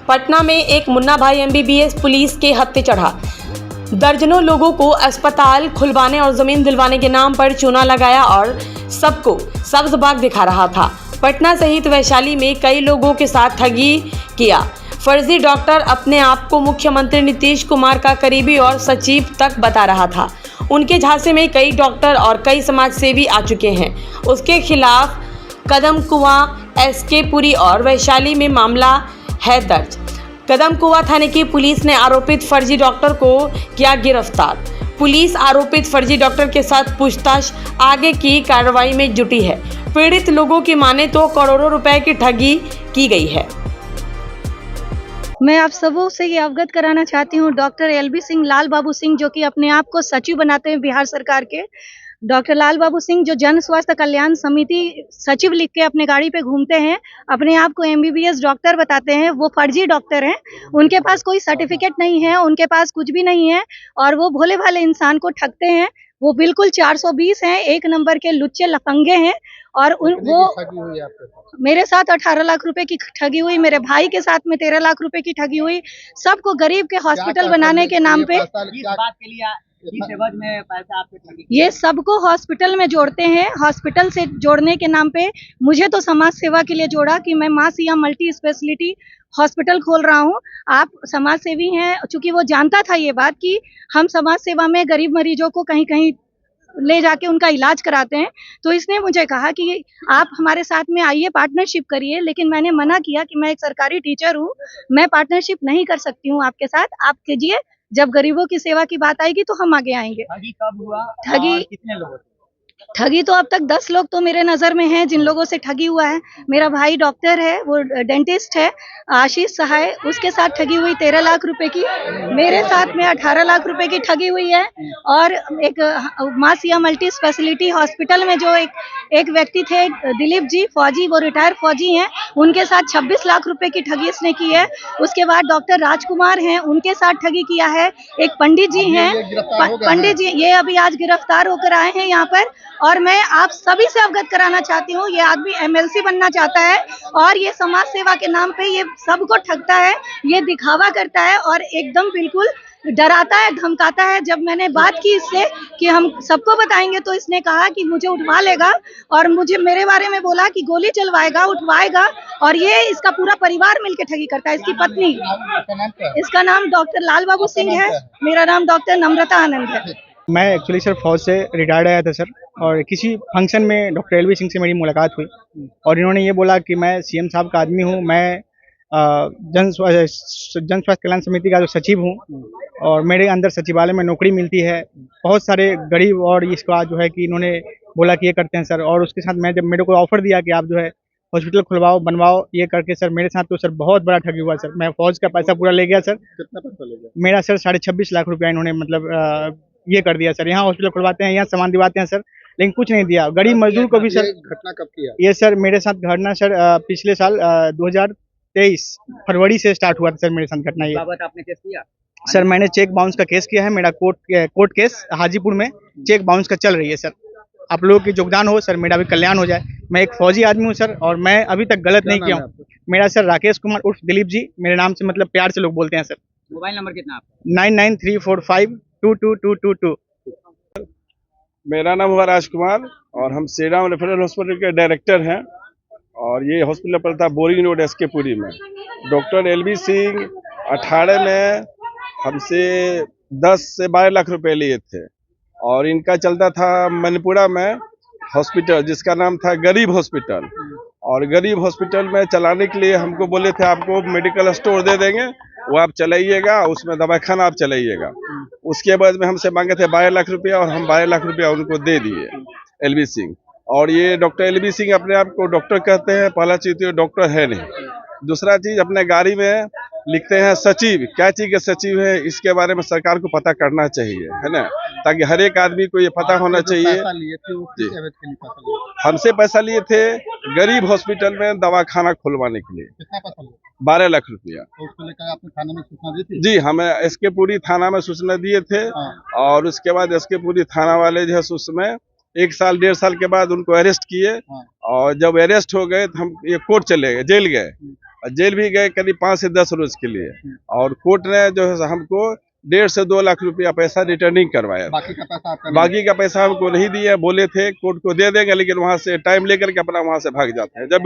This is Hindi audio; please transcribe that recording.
पटना में एक मुन्ना भाई एमबीबीएस पुलिस के हत्थे चढ़ा। दर्जनों लोगों को अस्पताल खुलवाने और जमीन दिलवाने के नाम पर चूना लगाया और सबको सब्ज बाग दिखा रहा था। पटना सहित वैशाली में कई लोगों के साथ ठगी किया। फर्जी डॉक्टर अपने आप को मुख्यमंत्री नीतीश कुमार का करीबी और सचिव तक बता रहा था। उनके झांसे में कई डॉक्टर और कई समाजसेवी आ चुके हैं। उसके खिलाफ कदमकुआं, एसके पुरी और वैशाली में मामला है दर्ज। कदमकुआं थाने की पुलिस ने आरोपित फर्जी डॉक्टर को किया गिरफ्तार। पुलिस आरोपित फर्जी डॉक्टर के साथ पूछताछ आगे की कार्रवाई में जुटी है। पीड़ित लोगों की माने तो करोड़ों रुपए की ठगी की गई है। मैं आप सबों से ये अवगत कराना चाहती हूँ, डॉक्टर एलबी सिंह, लाल बाबू सिंह, जो कि अपने आप को सचिव बनाते हैं बिहार सरकार के। डॉक्टर लाल बाबू सिंह जो जन स्वास्थ्य कल्याण समिति सचिव लिख के अपने गाड़ी पे घूमते हैं, अपने आप को एमबीबीएस डॉक्टर बताते हैं, वो फर्जी डॉक्टर हैं। उनके पास कोई सर्टिफिकेट नहीं है, उनके पास कुछ भी नहीं है और वो भोले भाले इंसान को ठगते हैं। वो बिल्कुल 420 हैं, एक नंबर के लुच्चे लफंगे हैं। और मेरे साथ 18 लाख रुपए की ठगी हुई, मेरे भाई के साथ में 13 लाख रुपए की ठगी हुई। सबको गरीब के हॉस्पिटल बनाने के नाम पे ये सबको हॉस्पिटल में जोड़ते हैं। हॉस्पिटल से जोड़ने के नाम पे मुझे तो समाज सेवा के लिए जोड़ा कि मैं मां सिया मल्टी स्पेशलिटी हॉस्पिटल खोल रहा हूं। आप समाज सेवी हैं, चूंकि वो जानता था ये बात कि हम समाज सेवा में गरीब मरीजों को कहीं कहीं ले जाके उनका इलाज कराते हैं, तो इसने मुझे कहा कि आप हमारे साथ में आइए, पार्टनरशिप करिए। लेकिन मैंने मना किया कि मैं एक सरकारी टीचर हूँ, मैं पार्टनरशिप नहीं कर सकती हूँ आपके साथ। आप कीजिए, जब गरीबों की सेवा की बात आएगी तो हम आगे आएंगे। ठगी कब हुआ? ठगी कितने लोगों से? ठगी तो अब तक 10 लोग तो मेरे नज़र में हैं जिन लोगों से ठगी हुआ है। मेरा भाई डॉक्टर है, वो डेंटिस्ट है, आशीष सहाय, उसके साथ ठगी हुई 13 लाख रुपए की। मेरे साथ में 18 लाख रुपए की ठगी हुई है। और एक मां सिया मल्टी स्पेशलिटी हॉस्पिटल में जो एक व्यक्ति थे, दिलीप जी फौजी, वो रिटायर फौजी हैं, उनके साथ 26 लाख रुपए की ठगी इसने की है। उसके बाद डॉक्टर राजकुमार हैं, उनके साथ ठगी किया है। एक पंडित जी हैं, पंडित जी ये अभी आज गिरफ्तार होकर आए हैं यहाँ पर। और मैं आप सभी से अवगत कराना चाहती हूँ, ये आदमी एमएलसी बनना चाहता है और ये समाज सेवा के नाम पे ये सबको ठगता है, ये दिखावा करता है और एकदम बिल्कुल डराता है, धमकाता है। जब मैंने बात की इससे कि हम सबको बताएंगे, तो इसने कहा कि मुझे उठवा लेगा और मुझे मेरे बारे में बोला कि गोली चलवाएगा, उठवाएगा। और ये इसका पूरा परिवार मिलकर ठगी करता है। इसकी पत्नी, इसका नाम डॉक्टर लाल बाबू सिंह है, मेरा नाम डॉक्टर नम्रता आनंद है। मैं एक्चुअली सर फौज से रिटायर्ड आया था सर, और किसी फंक्शन में डॉक्टर एलबी सिंह से मेरी मुलाकात हुई और इन्होंने ये बोला कि मैं सीएम साहब का आदमी हूँ, मैं जन स्वास्थ्य कल्याण समिति का जो सचिव हूँ और मेरे अंदर सचिवालय में नौकरी मिलती है। बहुत सारे गरीब और इसका जो है कि इन्होंने बोला कि ये करते हैं सर। और उसके साथ मैं जब मेरे को ऑफर दिया कि आप जो है हॉस्पिटल खुलवाओ, बनवाओ, ये करके सर मेरे साथ तो सर बहुत बड़ा ठगी हुआ सर। मैं फौज का पैसा पूरा ले गया सर। कितना पैसा ले गया? मेरा सर 26.5 लाख रुपया इन्होंने मतलब ये कर दिया सर। यहाँ हॉस्पिटल खुलवाते हैं, यहाँ सामान दिवाते हैं सर, लेकिन कुछ नहीं दिया। गरीब मजदूर को भी सर। घटना कब किया? ये सर मेरे साथ घटना सर पिछले साल 2023 फरवरी से स्टार्ट हुआ था सर मेरे साथ घटना। ये बाबत आपने केस किया? सर मैंने चेक बाउंस का केस किया है। मेरा कोर्ट केस हाजीपुर में चेक बाउंस का चल रही है सर। आप लोगों की योगदान हो सर, मेरा भी कल्याण हो जाए। मैं एक फौजी आदमी हूँ सर और मैं अभी तक गलत नहीं किया हूँ। मेरा सर राकेश कुमार उर्फ दिलीप जी, मेरे नाम से मतलब प्यार से लोग बोलते हैं सर। मोबाइल नंबर कितना आपका? 9934522222। मेरा नाम हुआ राजकुमार और हम श्री राम रेफरल हॉस्पिटल के डायरेक्टर हैं। और ये हॉस्पिटल पड़ता है बोरिंग रोड, एसके पुरी में। डॉक्टर एलबी सिंह 18 में हमसे 10 से 12 लाख रुपए लिए थे और इनका चलता था मनपुरा में हॉस्पिटल, जिसका नाम था गरीब हॉस्पिटल। और गरीब हॉस्पिटल में चलाने के लिए हमको बोले थे आपको मेडिकल स्टोर दे देंगे, वो आप चलाइएगा, उसमें दवाई खाना आप चलाइएगा। उसके बाद में हमसे मांगे थे 12 लाख रुपया और हम 12 लाख रुपया उनको दे दिए एलबी सिंह। और ये डॉक्टर एलबी सिंह अपने आप को डॉक्टर कहते हैं। पहला चीज तो डॉक्टर है नहीं। दूसरा चीज अपने गाड़ी में लिखते हैं सचिव। क्या चीज के सचिव है, इसके बारे में सरकार को पता करना चाहिए, है ना, ताकि हर एक आदमी को ये पता होना चाहिए। हमसे पैसा लिए थे गरीब हॉस्पिटल में दवा खाना खुलवाने के लिए। कितना पैसा लिया? 12 लाख रुपया। तो उसको लेकर आपने थाने में सूचना दी थी? जी, हमें एसके पुरी थाना में सूचना दिए थे। और उसके बाद एसके पुरी थाना वाले जो है उसमें 1 साल 1.5 साल के बाद उनको अरेस्ट किए। और जब अरेस्ट हो गए तो हम ये कोर्ट चले गए, जेल गए। और जेल भी गए करीब 5 से 10 रोज के लिए। और कोर्ट ने जो है हमको 1.5 से 2 लाख रुपया पैसा रिटर्निंग करवाया। बाकी का पैसा आपका बाकी का पैसा हमको नहीं दिया, बोले थे कोर्ट को दे देंगे, लेकिन वहां से टाइम लेकर के अपना वहां से भाग जाते हैं। जब